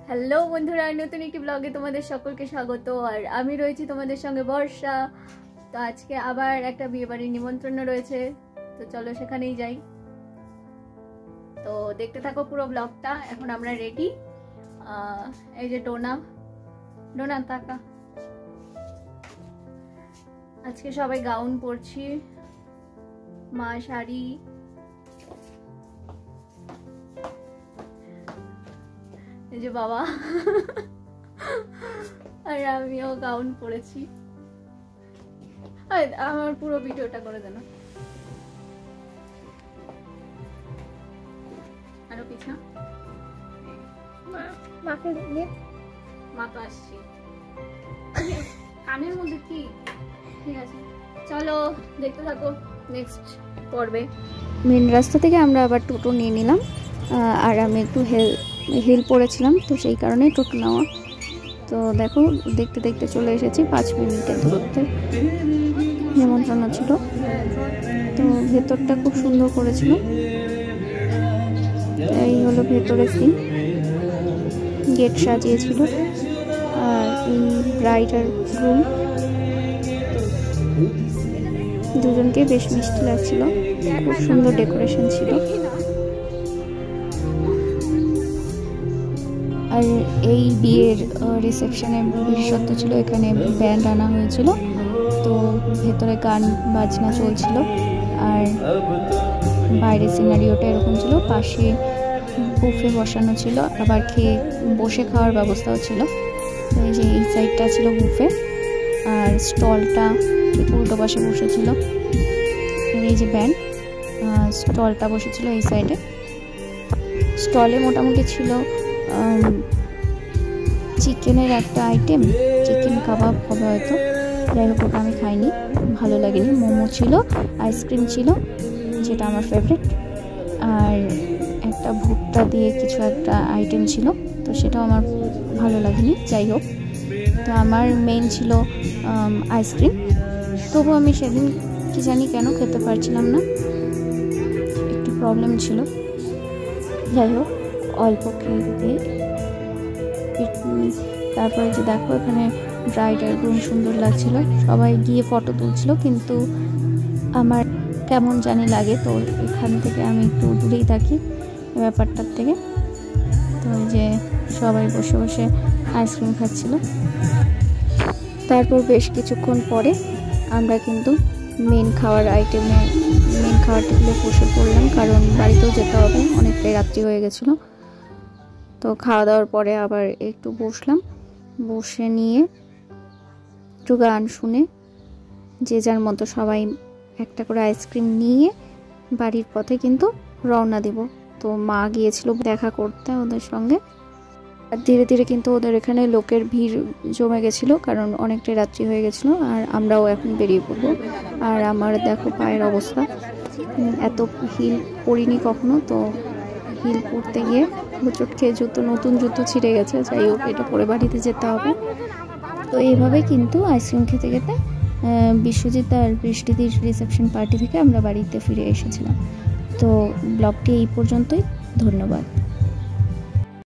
Hello বন্ধুরা, নতুন একটি ব্লগে তোমাদের সকলকে স্বাগত। আর আমি রয়েছি তোমাদের সঙ্গে বর্ষা। তো আজকে আবার একটা বিয়ে বাড়ির নিমন্ত্রণ রয়েছে, তো চলো সেখানেই যাই। তো দেখতে থাকো পুরো ব্লগটা। এখন আমরা রেডি। এই যে ডোনা তাকা, আজকে সবাই গাউন পরছি, মা শাড়ি, এই যে বাবা আর আমিও গাউন পরেছি। আমার পুরো ভিডিওটা করে দেন, আরো পিছা মাকে নিয়ে মা তো আসছি কানের মধ্যে কি। ঠিক আছে, চলো দেখতে থাকো নেক্সট পর্বে। মেন রাস্তা থেকে আমরা আবার টোটো নিয়ে নিলাম, আর আমি একটু হিল পড়েছিলাম, তো সেই কারণে টোটো নেওয়া। তো দেখো দেখতে দেখতে চলে এসেছি 5 মিনিটের দূরত্বে। নিমন্ত্রণ ছিল, তো ভেতরটা খুব সুন্দর করেছিল। এই হলো ভেতরের সিন, গেট সাজিয়েছিল। আর এই ব্রাইড আর গ্রুম দুজনকে বেশ মিষ্টি লাগছিল, খুব সুন্দর ডেকোরেশন ছিল। আর এই বিয়ের রিসেপশনে বিশেষত্ব ছিল, এখানে ব্যান্ড আনা হয়েছিল, তো ভেতরে গান বাজনা চলছিল। আর বাইরের সিনারিওটা এরকম ছিল, পাশে বুফে বসানো ছিল, আবার বসে খাওয়ার ব্যবস্থাও ছিল। এই যে এই সাইডটা ছিল বুফে, আর স্টলটা উল্টো পাশে বসেছিল। এই যে ব্যান্ড, স্টলটা বসেছিল এই সাইডে। স্টলে মোটামুটি ছিল চিকেনের একটা আইটেম, চিকেন কাবাব হবে হয়তো, যাই হোক ওটা আমি খাইনি, ভালো লাগেনি। মোমো ছিল, আইসক্রিম ছিল যেটা আমার ফেভারিট, আর একটা ভুট্টা দিয়ে কিছু একটা আইটেম ছিল, তো সেটাও আমার ভালো লাগেনি। যাই হোক, তো আমার মেইন ছিল আইসক্রিম, তবু আমি সেদিন কি জানি কেন খেতে পারছিলাম না, একটু প্রবলেম ছিল। যাই হোক, অল্প খেতে। তারপরে যে দেখো এখানে ব্রাইড আর গ্রুম সুন্দর লাগছিল, সবাই গিয়ে ফটো তুলছিল, কিন্তু আমার কেমন জানি লাগে, তো এখান থেকে আমি একটু দূরেই থাকি ব্যাপারটার থেকে। তো ওই যে সবাই বসে বসে আইসক্রিম খাচ্ছিল। তারপর বেশ কিছুক্ষণ পরে আমরা কিন্তু মেন খাওয়ার টেবিলে বসে পড়লাম, কারণ বাড়িতেও যেতে হবে, অনেকটাই রাত্রি হয়ে গেছিলো। তো খাওয়া দাওয়ার পরে আবার একটু বসলাম, বসে নিয়ে একটু গান শুনে যে যার মতো সবাই একটা করে আইসক্রিম নিয়ে বাড়ির পথে কিন্তু রওনা দিব। তো মা গিয়েছিল দেখা করতে ওদের সঙ্গে। আর ধীরে ধীরে কিন্তু ওদের এখানে লোকের ভিড় জমে গেছিলো, কারণ অনেকটাই রাত্রি হয়ে গেছিলো, আর আমরাও এখন বেরিয়ে পড়বো। আর আমার দেখো পায়ের অবস্থা, এত হিল পরিনি কখনো, তো হিল পরতে গিয়ে হোঁচট খেয়ে নতুন জুতো ছিঁড়ে গেছে। যাই হোক, এটা পরে বাড়িতে যেতে হবে। তো এইভাবে কিন্তু আইসক্রিম খেতে খেতে বিশ্বজিৎ আর বৃষ্টিদির রিসেপশন পার্টি থেকে আমরা বাড়িতে ফিরে এসেছিলাম। তো ব্লগটি এই পর্যন্তই, ধন্যবাদ।